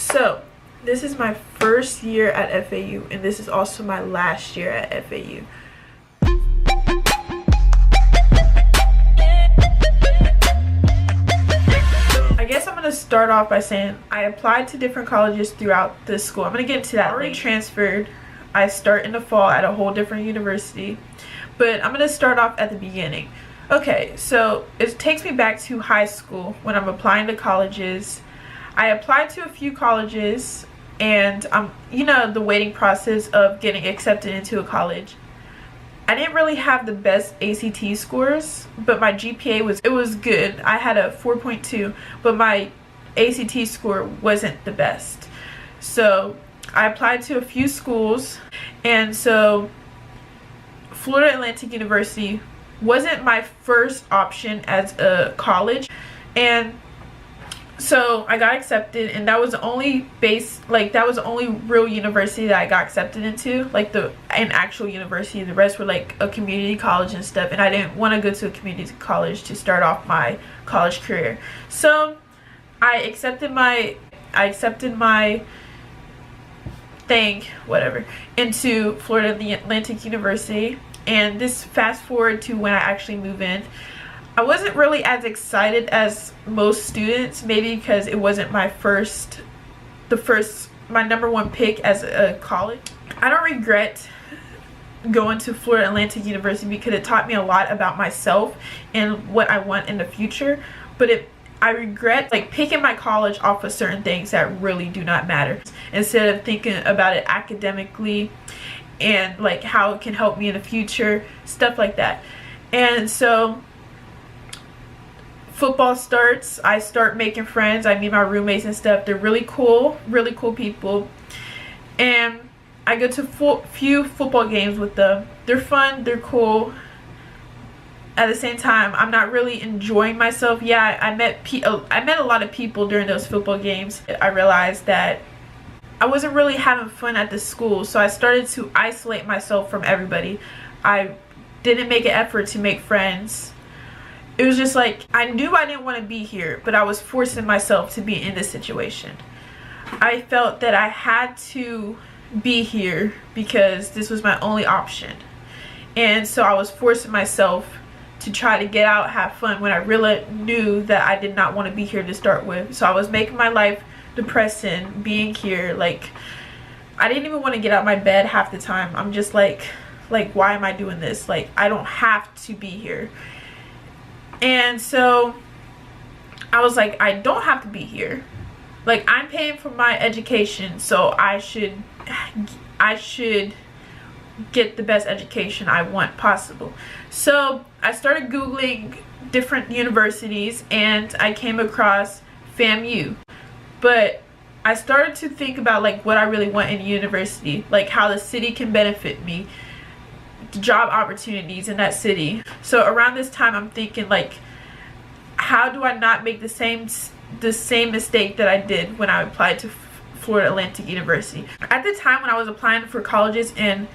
So, this is my first year at FAU, and this is also my last year at FAU. I guess I'm going to start off by saying I applied to different colleges throughout the school. I'm going to get into that. I already transferred. I start in the fall at a whole different university, but I'm going to start off at the beginning. Okay, so it takes me back to high school when I'm applying to colleges. I applied to a few colleges, and you know, the waiting process of getting accepted into a college. I didn't really have the best ACT scores, but my GPA was good. I had a 4.2, but my ACT score wasn't the best. So I applied to a few schools, and so Florida Atlantic University wasn't my first option as a college, and so I got accepted, and that was the only that was the only real university that I got accepted into, like an actual university. The rest were like a community college and stuff, and I didn't want to go to a community college to start off my college career. So I accepted my thing, whatever, into Florida Atlantic University. And this fast forward to when I actually move in. I wasn't really as excited as most students, maybe because it wasn't my number one pick as a college. I don't regret going to Florida Atlantic University because it taught me a lot about myself and what I want in the future, but I regret like picking my college off of certain things that really do not matter, instead of thinking about it academically and like how it can help me in the future, stuff like that. And so football starts, I start making friends, I meet my roommates and stuff. They're really cool people, and I go to few football games with them. They're fun, they're cool. At the same time, I'm not really enjoying myself. Yeah, I met a lot of people during those football games. I realized that I wasn't really having fun at the school, so I started to isolate myself from everybody. I didn't make an effort to make friends. It was just like, I knew I didn't want to be here, but I was forcing myself to be in this situation. I felt that I had to be here because this was my only option. And so I was forcing myself to try to get out, have fun, when I really knew that I did not want to be here to start with. So I was making my life depressing being here. Like, I didn't even want to get out of my bed half the time. I'm just like why am I doing this? Like, I don't have to be here. And so I was like, I don't have to be here. Like, I'm paying for my education, so I should get the best education I want possible. So I started Googling different universities, and I came across FAMU. But I started to think about like what I really want in a university, like how the city can benefit me, job opportunities in that city. So around this time, I'm thinking like, how do I not make the same mistake that I did when I applied to Florida Atlantic University? At the time when I was applying for colleges in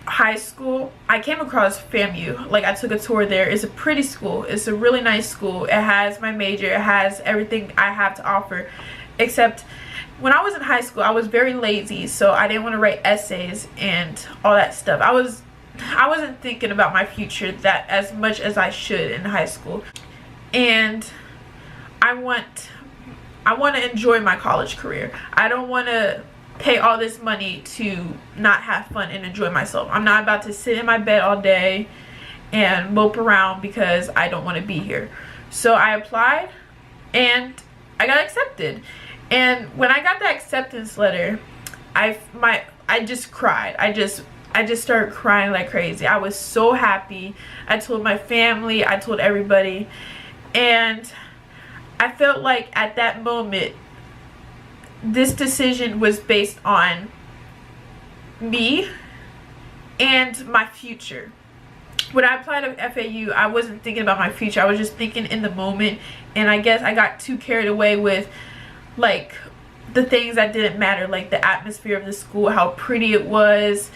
high school, I came across FAMU. Like, I took a tour there. It's a pretty school. It's a really nice school. It has my major. It has everything I have to offer. Except when I was in high school, I was very lazy, so I didn't want to write essays and all that stuff. I wasn't thinking about my future that as much as I should in high school. And I want to enjoy my college career. I don't want to pay all this money to not have fun and enjoy myself. I'm not about to sit in my bed all day and mope around because I don't want to be here. So I applied, and I got accepted. And when I got the acceptance letter, I just cried. I just started crying like crazy. I was so happy. I told my family, I told everybody, and I felt like at that moment, this decision was based on me and my future. When I applied to FAU, I wasn't thinking about my future. I was just thinking in the moment, and I guess I got too carried away with like the things that didn't matter, like the atmosphere of the school, how pretty it was.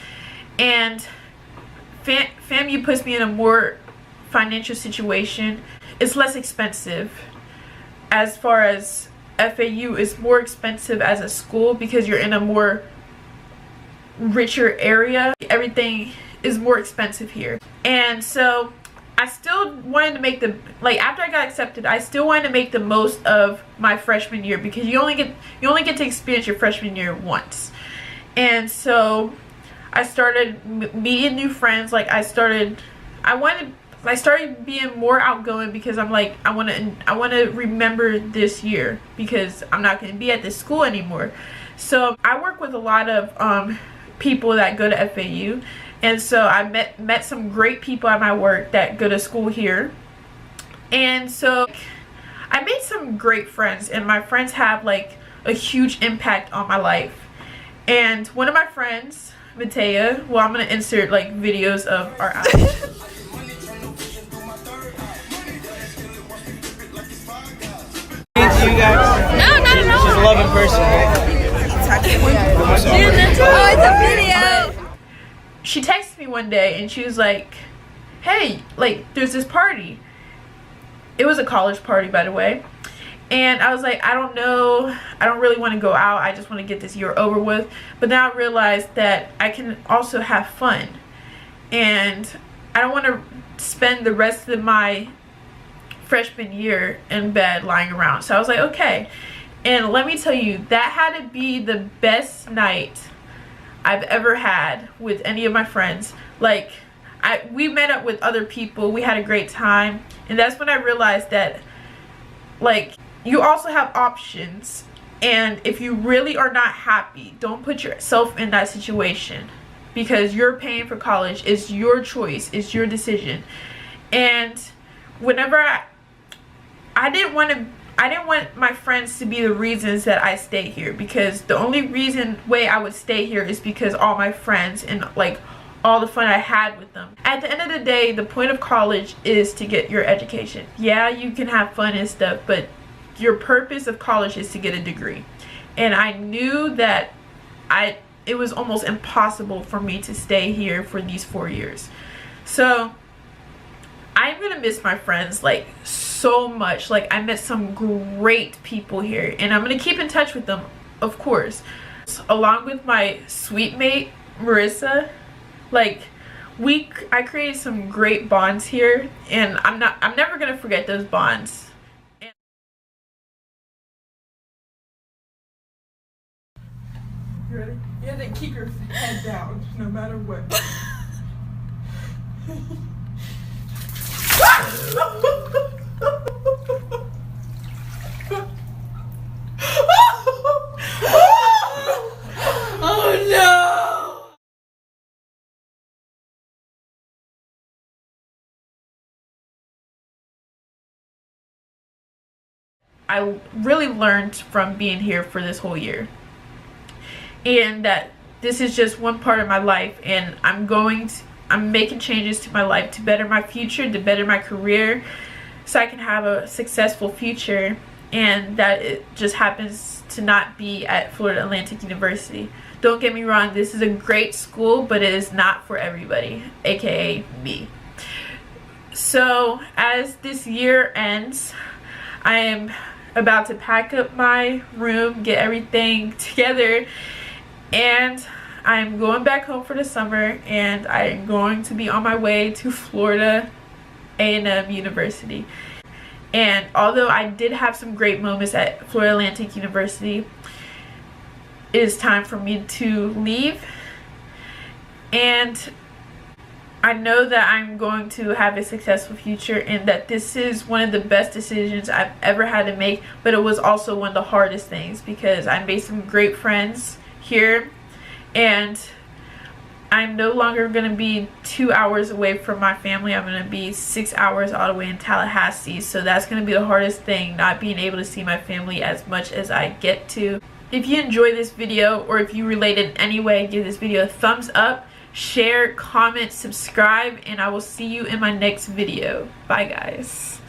And FAMU puts me in a more financial situation. It's less expensive as far as FAU is more expensive as a school because you're in a more richer area. Everything is more expensive here. And so I still wanted to make after I got accepted, I still wanted to make the most of my freshman year, because you only get to experience your freshman year once. And so I started meeting new friends. Like I started being more outgoing, because I'm like, I want to remember this year, because I'm not going to be at this school anymore. So I work with a lot of people that go to FAU, and so I met some great people at my work that go to school here. And so I made some great friends, and my friends have like a huge impact on my life. And one of my friends, Matea, well, I'm gonna insert like videos of our eyes. You guys? No, not at all. She's a loving person, right? Oh, it's a video. She texted me one day and she was like, hey, like, there's this party. It was a college party, by the way. And I was like, I don't know, I don't really want to go out, I just want to get this year over with. But now I realized that I can also have fun, and I don't want to spend the rest of my freshman year in bed lying around. So I was like, okay. And let me tell you, that had to be the best night I've ever had with any of my friends. Like, we met up with other people, we had a great time, and that's when I realized that, like, you also have options, and if you really are not happy, don't put yourself in that situation, because you're paying for college. It's your choice, it's your decision. And whenever I didn't want my friends to be the reasons that I stay here, because the only way I would stay here is because all my friends and like all the fun I had with them. At the end of the day, the point of college is to get your education. Yeah, you can have fun and stuff, but your purpose of college is to get a degree. And I knew that it was almost impossible for me to stay here for these 4 years. So I'm gonna miss my friends like so much. Like, I met some great people here, and I'm gonna keep in touch with them, of course, along with my sweet mate Marissa. Like, I created some great bonds here, and I'm never gonna forget those bonds. You ready? You have to keep your head down no matter what. Oh no! I really learned from being here for this whole year, and that this is just one part of my life, and I'm making changes to my life to better my future, to better my career, so I can have a successful future. And that it just happens to not be at Florida Atlantic University. Don't get me wrong, this is a great school, but it is not for everybody, aka me. So as this year ends, I am about to pack up my room, get everything together, and I'm going back home for the summer, and I'm going to be on my way to Florida A&M University. And although I did have some great moments at Florida Atlantic University, it is time for me to leave. And I know that I'm going to have a successful future, and that this is one of the best decisions I've ever had to make, but it was also one of the hardest things, because I made some great friends here, and I'm no longer going to be 2 hours away from my family. I'm going to be 6 hours all the way in Tallahassee. So that's going to be the hardest thing, not being able to see my family as much as I get to. If you enjoyed this video, or if you related in any way, give this video a thumbs up, share, comment, subscribe, and I will see you in my next video. Bye guys.